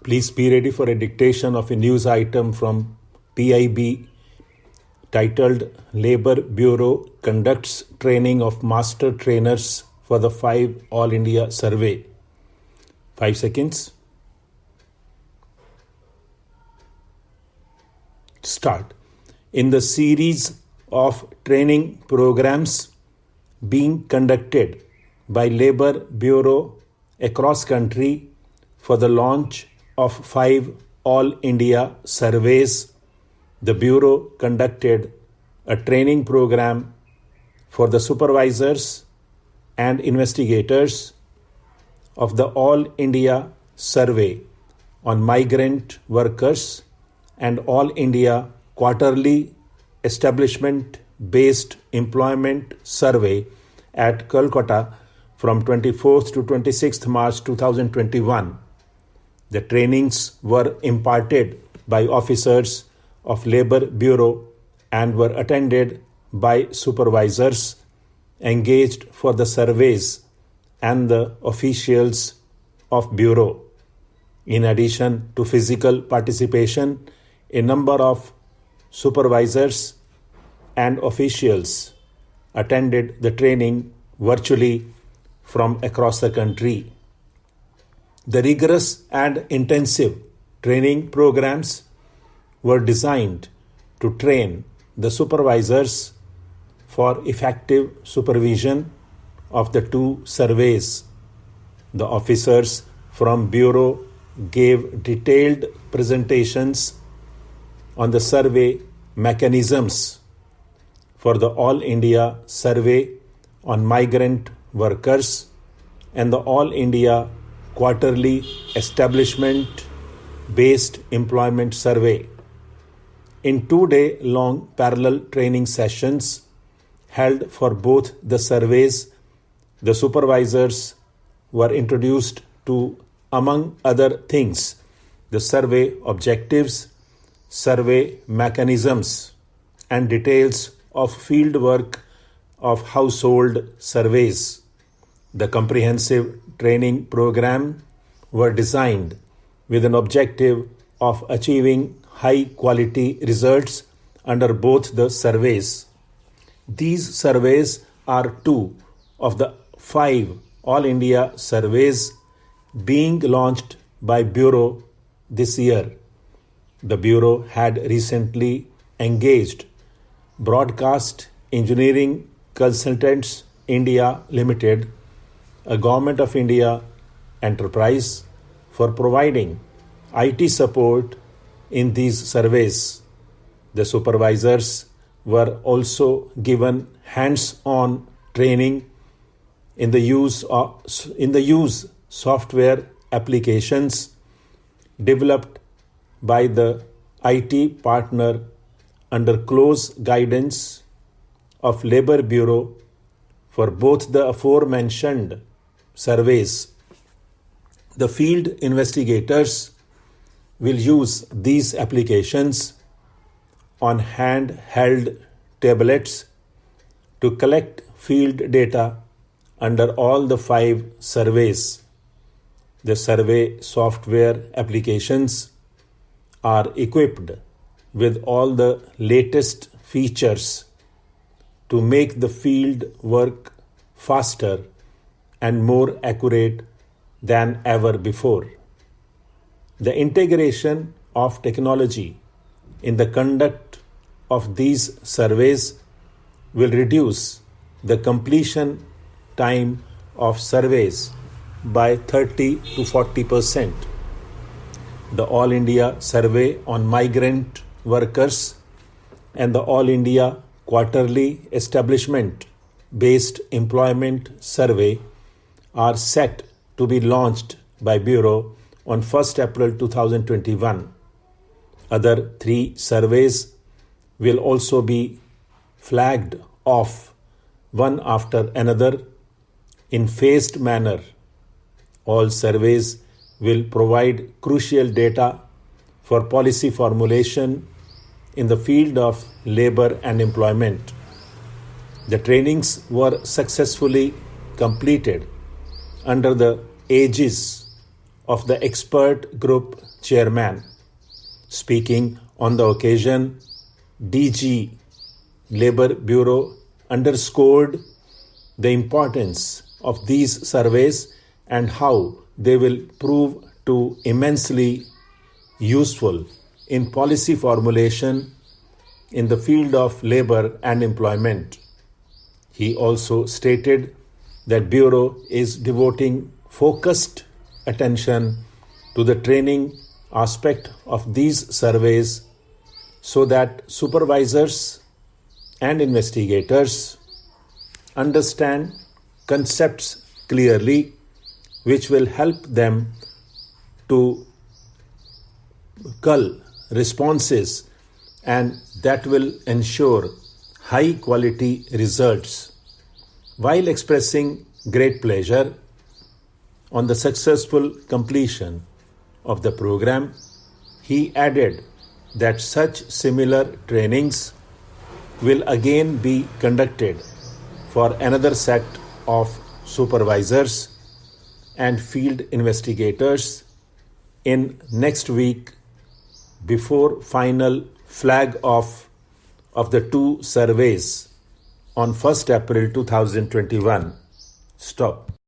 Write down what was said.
Please be ready for a dictation of a news item from PIB titled Labour Bureau Conducts Training of Master Trainers for the 5 All India Survey. 5 seconds. Start. In the series of training programs being conducted by Labour Bureau across country for the launch of 5 All India surveys, the Bureau conducted a training program for the supervisors and investigators of the All India Survey on Migrant Workers and All India Quarterly Establishment-Based Employment Survey at Kolkata from 24th to 26th March 2021. The trainings were imparted by officers of Labour Bureau and were attended by supervisors engaged for the surveys and the officials of Bureau. In addition to physical participation, a number of supervisors and officials attended the training virtually from across the country. The rigorous and intensive training programs were designed to train the supervisors for effective supervision of the 2 surveys. The officers from Bureau gave detailed presentations on the survey mechanisms for the All India Survey on Migrant Workers and the All India Quarterly Establishment-Based Employment Survey. In 2-day-long parallel training sessions held for both the surveys, the supervisors were introduced to, among other things, the survey objectives, survey mechanisms, and details of field work of household surveys. The comprehensive training program were designed with an objective of achieving high quality results under both the surveys. These surveys are 2 of the 5 All India surveys being launched by Bureau this year. The Bureau had recently engaged Broadcast Engineering Consultants India Limited, a Government of India enterprise, for providing IT support in these surveys. The supervisors were also given hands-on training in the use software applications developed by the IT partner under close guidance of Labour Bureau for both the aforementioned surveys. The field investigators will use these applications on hand-held tablets to collect field data under all the 5 surveys. The survey software applications are equipped with all the latest features to make the field work faster and more accurate than ever before. The integration of technology in the conduct of these surveys will reduce the completion time of surveys by 30 to 40%. The All India Survey on Migrant Workers and the All India Quarterly Establishment-Based Employment Survey are set to be launched by Bureau on 1st April 2021. Other 3 surveys will also be flagged off one after another in phased manner. All surveys will provide crucial data for policy formulation in the field of labor and employment. The trainings were successfully completed under the aegis of the expert group chairman. Speaking on the occasion, DG Labor Bureau underscored the importance of these surveys and how they will prove to immensely useful in policy formulation in the field of labor and employment. He also stated that Bureau is devoting focused attention to the training aspect of these surveys so that supervisors and investigators understand concepts clearly, which will help them to cull responses and that will ensure high quality results. While expressing great pleasure on the successful completion of the program, he added that such similar trainings will again be conducted for another set of supervisors and field investigators in next week before final flag off of the two surveys on 1st April 2021. Stop.